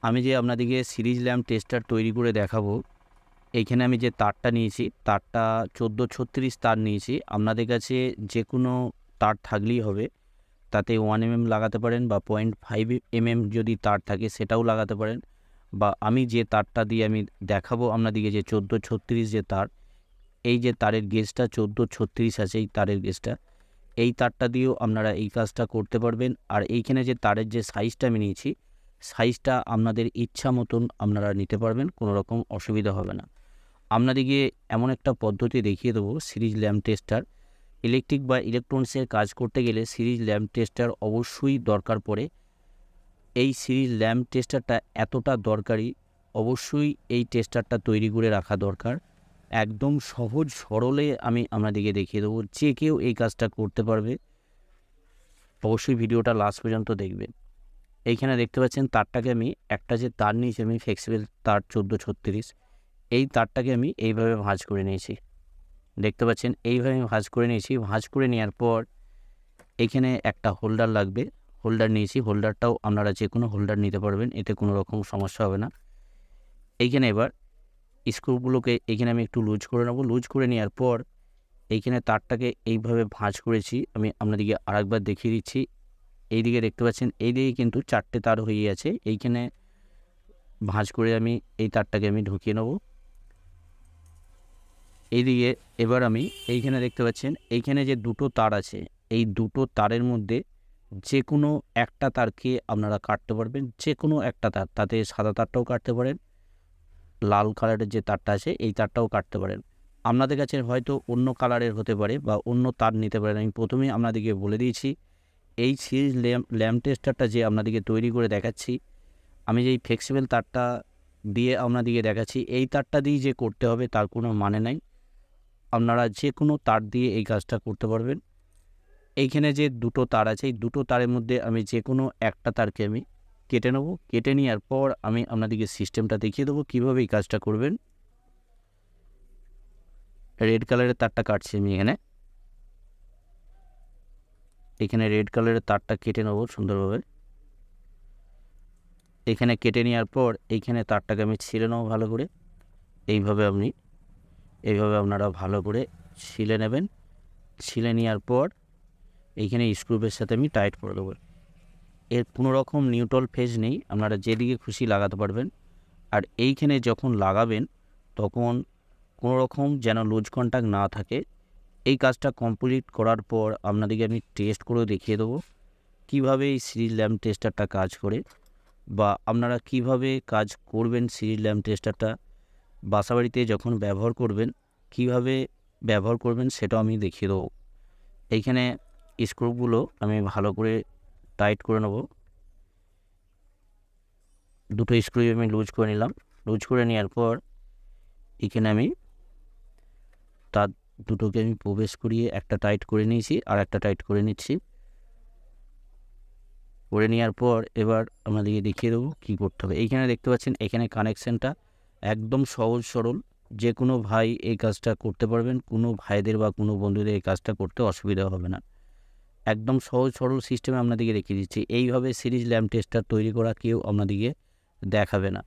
আমি যে আপনাদেরকে সিরিজ ল্যাম্প টেস্টার তৈরি করে দেখাবো, এইখানে আমি যে তারটা নিয়েছি, তারটা 1436 তার নিয়েছি। আপনাদের কাছে যে কোনো তার থাকলেই হবে, তাতে 1 mm লাগাতে পারেন বা 0.5 mm যদি তার থাকে সেটাও লাগাতে পারেন। বা আমি যে তারটা দিয়ে আমি দেখাবো আপনাদেরকে, যে 1436 যে তার, এই যে তারের গেজটা 1436 আছে, এই তারের গেজটা, এই তারটা দিয়েও আপনারা এই কাজটা করতে পারবেন। আর এইখানে যে তারের যে সাইজটা আমি নিয়েছি, সাইজটা আপনাদের ইচ্ছা মতন আপনারা নিতে পারবেন, কোনো রকম অসুবিধা হবে না। আপনাদেরকে এমন একটা পদ্ধতি দেখিয়ে দেবো সিরিজ ল্যাম্প টেস্টার। ইলেকট্রিক বা ইলেকট্রনিক্সের কাজ করতে গেলে সিরিজ ল্যাম্প টেস্টার অবশ্যই দরকার পড়ে। এই সিরিজ ল্যাম্প টেস্টারটা এতটা দরকারি, অবশ্যই এই টেস্টারটা তৈরি করে রাখা দরকার। একদম সহজ সরলে আমি আপনাদেরকে দেখিয়ে দেবো, যে কেউ এই কাজটা করতে পারবে। অবশ্যই ভিডিওটা লাস্ট পর্যন্ত দেখবেন। এইখানে দেখতে পাচ্ছেন তারটাকে আমি একটা যে তার নিয়েছি আমি ফ্লেক্সিবল তার 1436, এই তারটাকে আমি এইভাবে ভাঁজ করে নিয়েছি। দেখতে পাচ্ছেন এইভাবে আমি ভাঁজ করে নিয়েছি। ভাঁজ করে নেওয়ার পর এইখানে একটা হোল্ডার লাগবে, হোল্ডার নিয়েছি। হোল্ডারটাও আপনারা যে কোনো হোল্ডার নিতে পারবেন, এতে কোনো রকম সমস্যা হবে না। এইখানে এবার স্ক্রুগুলোকে এইখানে আমি একটু লুজ করে নেবো। লুজ করে নেওয়ার পর এইখানে তারটাকে এইভাবে ভাঁজ করেছি। আমি আপনাদেরকে আরেকবার দেখিয়ে দিচ্ছি। এইদিকে দেখতে পাচ্ছেন, এইদিকে কিন্তু 4টে তার হয়ে আছে। এইখানে ভাঁজ করে আমি এই তারটাকে আমি ঢুকিয়ে নেব এইদিকে। এবার আমি এইখানে দেখতে পাচ্ছেন, এইখানে যে দুটো তার আছে, এই দুটো তারের মধ্যে যে কোনো একটা তারকে আপনারা কাটতে পারবেন। যে কোনো একটা তার, তাতে সাদা তারটাও কাটতে পারেন, লাল কালারের যে তারটা আছে এই তারটাও কাটতে পারেন। আপনাদের কাছে হয়তো অন্য কালারের হতে পারে বা অন্য তার নিতে পারেন। আমি প্রথমেই আপনাদেরকে বলে দিয়েছি, এই সিরিজ ল্যাম্প টেস্টারটা যে আপনাদেরকে তৈরি করে দেখাচ্ছি, আমি যেই ফ্লেক্সিবল তারটা দিয়ে আপনাদেরকে দেখাচ্ছি, এই তারটা দিয়ে যে করতে হবে তার কোনো মানে নাই। আপনারা যে কোনো তার দিয়ে এই কাজটা করতে পারবেন। এইখানে যে দুটো তার আছে, এই দুটো তারের মধ্যে আমি যে কোনো একটা তারকে আমি কেটে নেব। কেটে নেওয়ার পর আমি আপনাদেরকে সিস্টেমটা দেখিয়ে দেবো কীভাবে এই কাজটা করবেন। রেড কালারের তারটা কাটছি আমি এখানে রেড কালারের তারটা কেটে নেব সুন্দরভাবে। এখানে কেটে নেওয়ার পর এইখানে তারটাকে আমি ছিলে নেব ভালো করে। এইভাবে আপনারা ভালো করে ছিলে নেবেন। ছিলে নেওয়ার পর এইখানে স্ক্রুপের সাথে আমি টাইট করে দেবো। এর কোনো রকম নিউট্রাল ফেজ নেই, আপনারা যেদিকে খুশি লাগাতে পারবেন। আর এইখানে যখন লাগাবেন তখন কোনো রকম যেন লুজ কন্ট্যাক্ট না থাকে। এই কাজটা কমপ্লিট করার পর আপনাদেরকে আমি টেস্ট করেও দেখিয়ে দেবো কীভাবে এই সিরিজ ল্যাম্প টেস্টারটা কাজ করে, বা আপনারা কিভাবে কাজ করবেন। সিরিজ ল্যাম্প টেস্টারটা বাসাবাড়িতে যখন ব্যবহার করবেন, কিভাবে ব্যবহার করবেন সেটাও আমি দেখিয়ে দেবো। এইখানে স্ক্রুগুলো আমি ভালো করে টাইট করে নেব। দুটো স্ক্রু আমি লুজ করে নিলাম। লুজ করে নেওয়ার পর এখানে আমি তার দুটোকে আমি প্রবেশ করিয়ে একটা টাইট করে নিয়েছি, আর একটা টাইট করে নিচ্ছি। করে নেওয়ার পর এবার আপনাদেরকে দেখিয়ে দেবো কী করতে হবে। এইখানে দেখতে পাচ্ছেন, এখানে কানেকশানটা একদম সহজ সরল, যে কোনো ভাই এই কাজটা করতে পারবেন। কোনো ভাইদের বা কোনো বন্ধুদের এই কাজটা করতে অসুবিধা হবে না। একদম সহজ সরল সিস্টেমে আপনাদেরকে দেখিয়ে দিচ্ছি। এইভাবে সিরিজ ল্যাম্প টেস্টার তৈরি করা কেউ আপনাদেরকে দেখাবে না।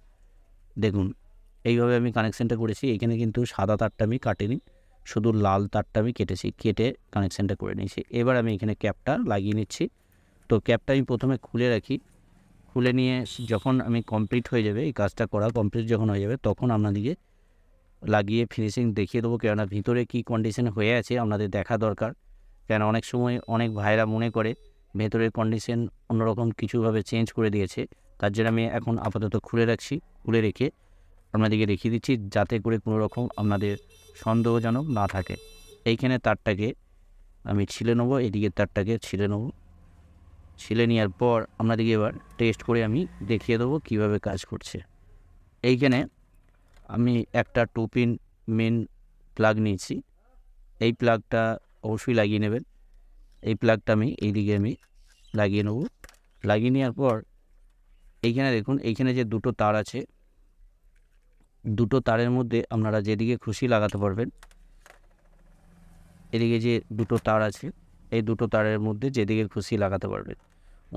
দেখুন এইভাবে আমি কানেকশানটা করেছি। এখানে কিন্তু সাদা তারটা আমি কাটিনি, শুধু লাল তারটা আমি কেটেছি, কেটে কানেকশানটা করে নিয়েছি। এবার আমি এখানে ক্যাপটা লাগিয়ে নিচ্ছি। তো ক্যাপটা আমি প্রথমে খুলে রাখি। খুলে নিয়ে যখন আমি কমপ্লিট হয়ে যাবে, এই কাজটা করা কমপ্লিট যখন হয়ে যাবে, তখন আপনাদেরকে লাগিয়ে ফিনিশিং দেখিয়ে দেবো। কেননা ভিতরে কী কন্ডিশন হয়ে আছে আপনাদের দেখা দরকার। কেন অনেক সময় অনেক ভাইরা মনে করে ভেতরের কন্ডিশন অন্যরকম কিছুভাবে চেঞ্জ করে দিয়েছে। তার জন্য আমি এখন আপাতত খুলে রাখছি। খুলে রেখে আপনাদেরকে দেখিয়ে দিচ্ছি, যাতে করে কোনো রকম আপনাদের সন্দেহজনক না থাকে। এইখানে তারটাকে আমি ছিলে নেবো, এদিকে তারটাকে ছিলে নেবো। ছিলে নেওয়ার পর আপনাদেরকে এবার টেস্ট করে আমি দেখিয়ে দেবো কীভাবে কাজ করছে। এইখানে আমি একটা 2 পিন মেন প্লাগ নিয়েছি। এই প্লাগটা অবশ্যই লাগিয়ে নেবেন। এই প্লাগটা আমি এইদিকে আমি লাগিয়ে নেব। লাগিয়ে নেওয়ার পর এইখানে দেখুন, এইখানে যে দুটো তার আছে, দুটো তারের মধ্যে আপনারা যেদিকে খুশি লাগাতে পারবেন। এদিকে যে দুটো তার আছে, এই দুটো তারের মধ্যে যেদিকে খুশি লাগাতে পারবেন।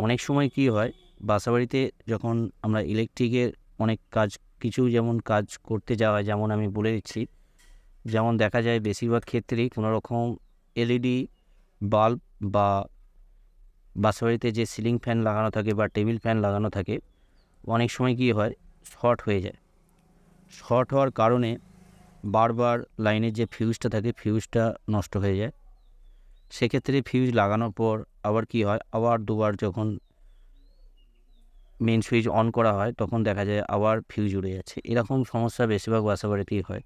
অনেক সময় কি হয়, বাসাবাড়িতে যখন আমরা ইলেকট্রিকের অনেক কিছু যেমন কাজ করতে যাওয়া, যেমন আমি বলে দিচ্ছি, যেমন দেখা যায় বেশিরভাগ ক্ষেত্রেই কোনো রকম এলইডি বাল্ব বা বাসাবাড়িতে যে সিলিং ফ্যান লাগানো থাকে বা টেবিল ফ্যান লাগানো থাকে, অনেক সময় কী হয়, শর্ট হয়ে যায়। শর্ট হওয়ার কারণে বারবার লাইনের যে ফিউজটা থাকে, ফিউজটা নষ্ট হয়ে যায়। সেক্ষেত্রে ফিউজ লাগানোর পর আবার কী হয়, আবার দুবার যখন মেন সুইচ অন করা হয় তখন দেখা যায় আবার ফিউজ উড়ে যাচ্ছে। এরকম সমস্যা বেশিরভাগ বাসাবাড়িতেই হয়।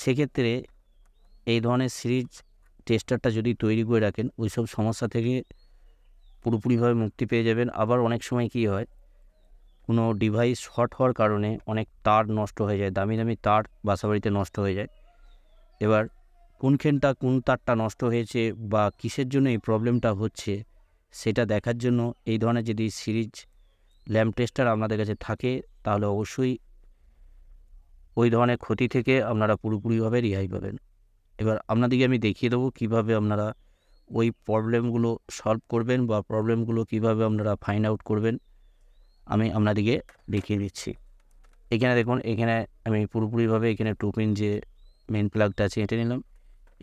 সেক্ষেত্রে এই ধরনের সিরিজ টেস্টারটা যদি তৈরি করে রাখেন, ওইসব সমস্যা থেকে পুরোপুরিভাবে মুক্তি পেয়ে যাবেন। আবার অনেক সময় কী হয়, কোনো ডিভাইস শর্ট হওয়ার কারণে অনেক তার নষ্ট হয়ে যায়, দামি দামি তার বাসাবাড়িতে নষ্ট হয়ে যায়। এবার কোন তারটা নষ্ট হয়েছে বা কিসের জন্য এই প্রবলেমটা হচ্ছে, সেটা দেখার জন্য এই ধরনের যদি সিরিজ ল্যাম্প টেস্টার আপনাদের কাছে থাকে, তাহলে অবশ্যই ওই ধরনের ক্ষতি থেকে আপনারা পুরোপুরিভাবে রেহাই পাবেন। এবার আপনাদেরকে আমি দেখিয়ে দেবো কীভাবে আপনারা ওই প্রবলেমগুলো সলভ করবেন বা প্রবলেমগুলো কীভাবে আপনারা ফাইন্ড আউট করবেন, আমি আপনাদেরকে দেখিয়ে দিচ্ছি। এখানে দেখুন, এখানে আমি পুরোপুরিভাবে এখানে 2 পিন যে মেন প্লাগটা আছে এঁটে নিলাম।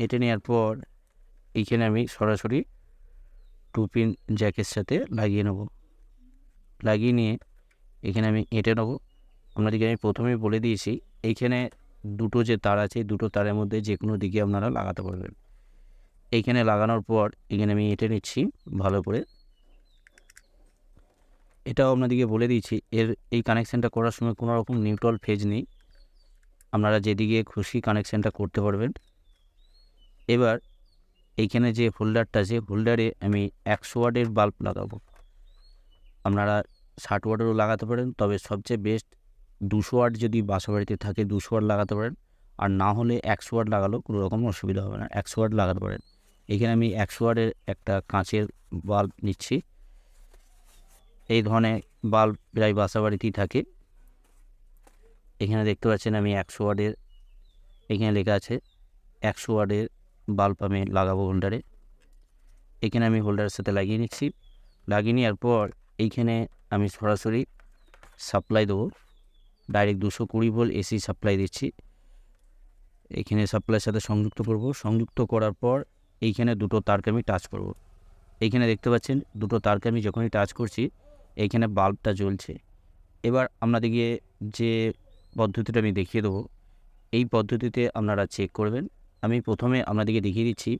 এঁটে নেওয়ার পর এইখানে আমি সরাসরি 2 পিন জ্যাকের সাথে লাগিয়ে নেব। লাগিয়ে নিয়ে এখানে আমি এঁটে নেব। আপনাদেরকে আমি প্রথমেই বলে দিয়েছি, এইখানে দুটো যে তার আছে, দুটো তারের মধ্যে যে কোনো দিকে আপনারা লাগাতে পারবেন। এইখানে লাগানোর পর এখানে আমি এঁটে নিচ্ছি ভালো করে। এটাও আপনাদেরকে বলে দিয়েছি, এই কানেকশানটা করার সময় কোনো রকম নিউট্রাল ফেজ নেই, আপনারা যেদিকে খুশি কানেকশানটা করতে পারবেন। এবার এইখানে যে হোল্ডারটা আছে, হোল্ডারে আমি 100 ওয়াটের বাল্ব লাগাবো। আপনারা 60 ওয়াটেরও লাগাতে পারেন, তবে সবচেয়ে বেস্ট 200 ওয়াট যদি বাসাবাড়িতে থাকে 200 ওয়াট লাগাতে পারেন, আর না হলে 100 ওয়াট লাগালেও কোনো রকম অসুবিধা হবে না, 100 ওয়াট লাগাতে পারেন। এখানে আমি 100 ওয়াটের একটা কাঁচের বাল্ব নিচ্ছি। এই ধরনের বাল্ব প্রায় বাসাবাড়িতেই থাকে। এখানে দেখতে পাচ্ছেন আমি 100 ওয়াটের, এখানে লেখা আছে 100 ওয়াটের বাল্ব আমি লাগাবো হোল্ডারে। এখানে আমি হোল্ডারের সাথে লাগিয়ে নিচ্ছি। লাগিয়ে নেওয়ার পর এইখানে আমি সরাসরি সাপ্লাই দেবো, ডাইরেক্ট 220 ভোল্ট এসি সাপ্লাই দিচ্ছি। এখানে সাপ্লাইয়ের সাথে সংযুক্ত করব। সংযুক্ত করার পর এইখানে দুটো তারকে আমি টাচ করব। এইখানে দেখতে পাচ্ছেন দুটো তারকে আমি যখনই টাচ করছি, এইখানে বাল্বটা জ্বলছে। এবার আপনাদেরকে যে পদ্ধতিটা আমি দেখিয়ে দেবো, এই পদ্ধতিতে আপনারা চেক করবেন। আমি প্রথমে আপনাদেরকে দেখিয়ে দিচ্ছি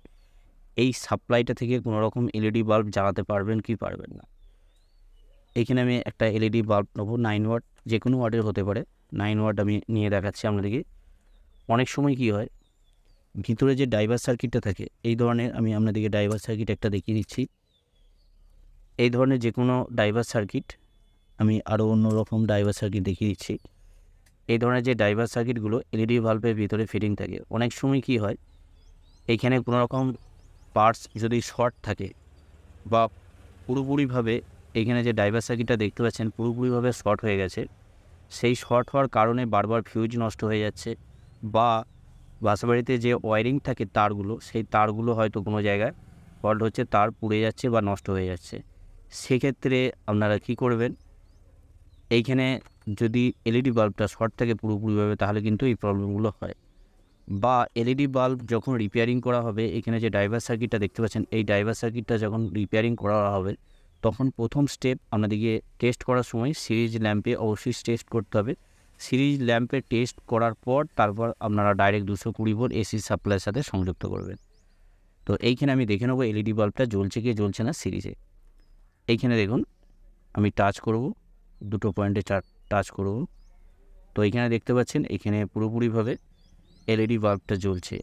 এই সাপ্লাইটা থেকে কোনো রকম এলইডি বাল্ব জ্বালাতে পারবেন কি পারবেন না। এইখানে আমি একটা এলইডি বাল্ব নেবো, 9 ওয়াট, যে কোনো ওয়াটের হতে পারে। 9 ওয়াট আমি নিয়ে দেখাচ্ছি আপনাদেরকে। অনেক সময় কি হয়, ভিতরে যে ডাইভার সার্কিটটা থাকে, এই ধরনের আমি আপনাদেরকে ডাইভার সার্কিট একটা দেখিয়ে দিচ্ছি। এই ধরনের যে কোনো ডাইভার সার্কিট, আমি আরও অন্য রকম ডাইভার সার্কিট দেখিয়ে দিচ্ছি। এই ধরনের যে ডাইভার সার্কিটগুলো এলইডি বাল্বের ভিতরে ফিটিং থাকে, অনেক সময় কি হয়, এইখানে কোনো রকম পার্টস যদি শর্ট থাকে বা পুরোপুরিভাবে এইখানে যে ডাইভার সার্কিটটা দেখতে পাচ্ছেন পুরোপুরিভাবে শর্ট হয়ে গেছে, সেই শর্ট হওয়ার কারণে বারবার ফিউজ নষ্ট হয়ে যাচ্ছে, বা বাসাবাড়িতে যে ওয়্যারিং থাকে তারগুলো, সেই তারগুলো হয়তো কোনো জায়গায় ফল্ট হচ্ছে, তার পুড়ে যাচ্ছে বা নষ্ট হয়ে যাচ্ছে। সেক্ষেত্রে আপনারা কী করবেন, এইখানে যদি এলইডি বাল্বটা শর্ট থাকে পুরোপুরিভাবে, তাহলে কিন্তু এই প্রবলেমগুলো হয়। বা এলইডি বাল্ব যখন রিপেয়ারিং করা হবে, এখানে যে ডাইভার সার্কিটটা দেখতে পাচ্ছেন, এই ডাইভার সার্কিটটা যখন রিপেয়ারিং করা হবে, তখন প্রথম স্টেপ আপনাদেরকে টেস্ট করার সময় সিরিজ ল্যাম্পে অবশ্যই টেস্ট করতে হবে। সিরিজ ল্যাম্পে টেস্ট করার পর তারপর আপনারা ডাইরেক্ট 220 ভোল্ট এসি সাপ্লাইয়ের সাথে সংযুক্ত করবেন। তো এইখানে আমি দেখে নেবো এলইডি বাল্বটা জ্বলছে কি জ্বলছে না সিরিজে। এইখানে দেখুন আমি টাচ করব, দুটো পয়েন্টে টাচ করব। তো এইখানে দেখতে পাচ্ছেন এখানে পুরোপুরিভাবে এলইডি বাল্বটা জ্বলছে।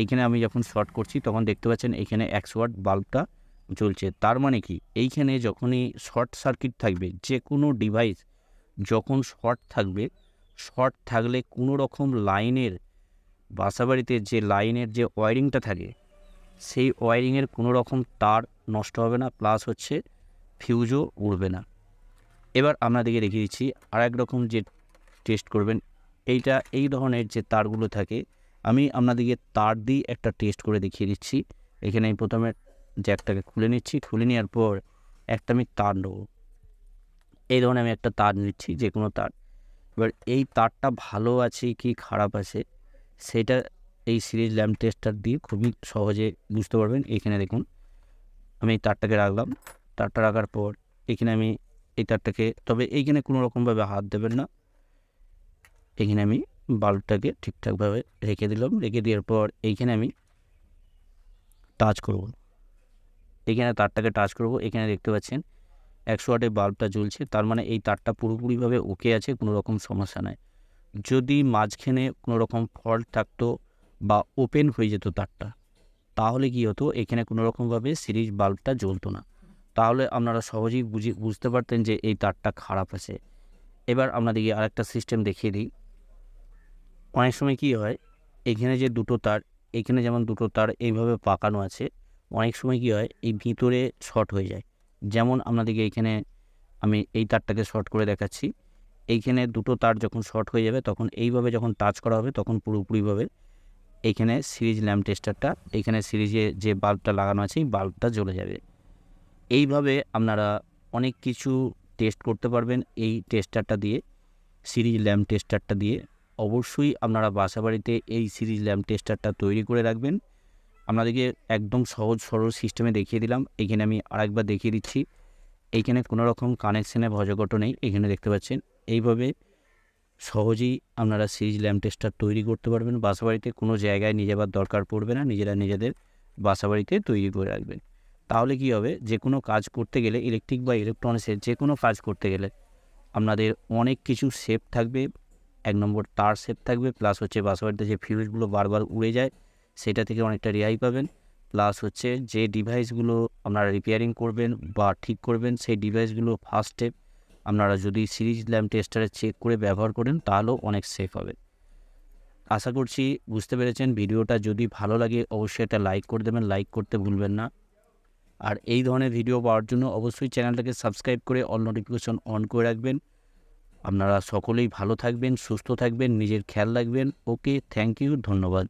এইখানে আমি যখন শর্ট করছি তখন দেখতে পাচ্ছেন এইখানে 100 ওয়াট বাল্বটা জ্বলছে। তার মানে কি, এইখানে যখনই শর্ট সার্কিট থাকবে, যে কোনো ডিভাইস যখন শর্ট থাকবে, শর্ট থাকলে কোনো রকম লাইনের, বাসাবাড়িতে যে লাইনের যে ওয়্যারিংটা থাকে, সেই ওয়্যারিংয়ের কোনো রকম তার নষ্ট হবে না, প্লাস হচ্ছে ফিউজও উড়বে না। এবার আপনাদেরকে দেখিয়ে দিচ্ছি আর এক রকম যে টেস্ট করবেন। এই ধরনের যে তারগুলো থাকে, আমি আপনাদেরকে তার দিয়ে একটা টেস্ট করে দেখিয়ে দিচ্ছি। এখানে আমি প্রথমে জ্যাকটাকে খুলে নিচ্ছি। খুলে নেওয়ার পর একটা আমি তার নেব। এই ধরনের আমি একটা তার নিচ্ছি, যে কোনো তার। এবার এই তারটা ভালো আছে কি খারাপ আছে সেটা এই সিরিজ ল্যাম্প টেস্টার দিয়ে খুবই সহজে বুঝতে পারবেন। এখানে দেখুন আমি এই তারটাকে রাখলাম, তারটা রাখার পর এখানে আমি এই তারটাকে, তবে এইখানে কোনো রকমভাবে হাত দেবেন না, এখানে আমি বাল্বটাকে ঠিকঠাকভাবে রেখে দিলাম। রেখে দেওয়ার পর এইখানে আমি টাচ করব, এখানে তারটাকে টাচ করব। এখানে দেখতে পাচ্ছেন 100 ওয়াটের বাল্বটা জ্বলছে, তার মানে এই তারটা পুরোপুরিভাবে ওকে আছে, কোনো রকম সমস্যা নাই। যদি মাঝখানে কোনো রকম ফল্ট থাকতো বা ওপেন হয়ে যেত তারটা, তাহলে কী হতো, এখানে কোনো রকমভাবে সিরিজ বাল্বটা জ্বলতো না। তাহলে আপনারা সহজেই বুঝতে পারতেন যে এই তারটা খারাপ আছে। এবার আপনাদেরকে আরেকটা সিস্টেম দেখিয়ে দিই। অনেক সময় কী হয়, এখানে যে দুটো তার, এখানে যেমন দুটো তার এইভাবে পাকানো আছে, অনেক সময় কী হয় এই ভিতরে শর্ট হয়ে যায়। যেমন আপনাদেরকে এইখানে আমি এই তারটাকে শর্ট করে দেখাচ্ছি। এইখানে দুটো তার যখন শর্ট হয়ে যাবে তখন এইভাবে যখন টাচ করা হবে তখন পুরোপুরিভাবে এইখানে সিরিজ ল্যাম্প টেস্টারটা, এইখানে সিরিজে যে বাল্বটা লাগানো আছে এই বাল্বটা জ্বলে যাবে। এইভাবে আপনারা অনেক কিছু টেস্ট করতে পারবেন এই টেস্টারটা দিয়ে, সিরিজ ল্যাম্প টেস্টারটা দিয়ে। অবশ্যই আপনারা বাসাবাড়িতে এই সিরিজ ল্যাম্প টেস্টারটা তৈরি করে রাখবেন। আপনাদেরকে একদম সহজ সরল সিস্টেমে দেখিয়ে দিলাম। এইখানে আমি আরেকবার দেখিয়ে দিচ্ছি। এইখানে কোনো রকম কানেকশানে ভজঘট নেই, এখানে দেখতে পাচ্ছেন। এইভাবে সহজেই আপনারা সিরিজ ল্যাম্প টেস্টার তৈরি করতে পারবেন বাসাবাড়িতে, কোনো জায়গায় নিয়ে যাবার দরকার পড়বে না, নিজেরা নিজেদের বাসাবাড়িতে তৈরি করে রাখবেন। তাহলে কী হবে, যে কোনো কাজ করতে গেলে, ইলেকট্রিক বা ইলেকট্রনিক্সের যে কোনো কাজ করতে গেলে আপনাদের অনেক কিছু সেফ থাকবে। 1 নম্বর তার সেফ থাকবে, প্লাস হচ্ছে বাসাবাড়িতে যে ফিউজগুলো বারবার উড়ে যায় সেটা থেকে অনেকটা রেহাই পাবেন। প্লাস হচ্ছে যে ডিভাইসগুলো আপনারা রিপেয়ারিং করবেন বা ঠিক করবেন সেই ডিভাইসগুলো ফার্স্ট স্টেপ আপনারা যদি সিরিজ ল্যাম্প টেস্টারে চেক করে ব্যবহার করেন তাহলেও অনেক সেফ হবে। আশা করছি বুঝতে পেরেছেন। ভিডিওটা যদি ভালো লাগে অবশ্যই একটা লাইক করে দেবেন, লাইক করতে ভুলবেন না। আর এই ধরনের ভিডিও পাওয়ার জন্য অবশ্যই চ্যানেলটাকে সাবস্ক্রাইব করে অল নোটিফিকেশন অন করে রাখবেন। আপনারা সকলেই ভালো থাকবেন, সুস্থ থাকবেন, নিজের খেয়াল রাখবেন। ওকে, থ্যাংক ইউ, ধন্যবাদ।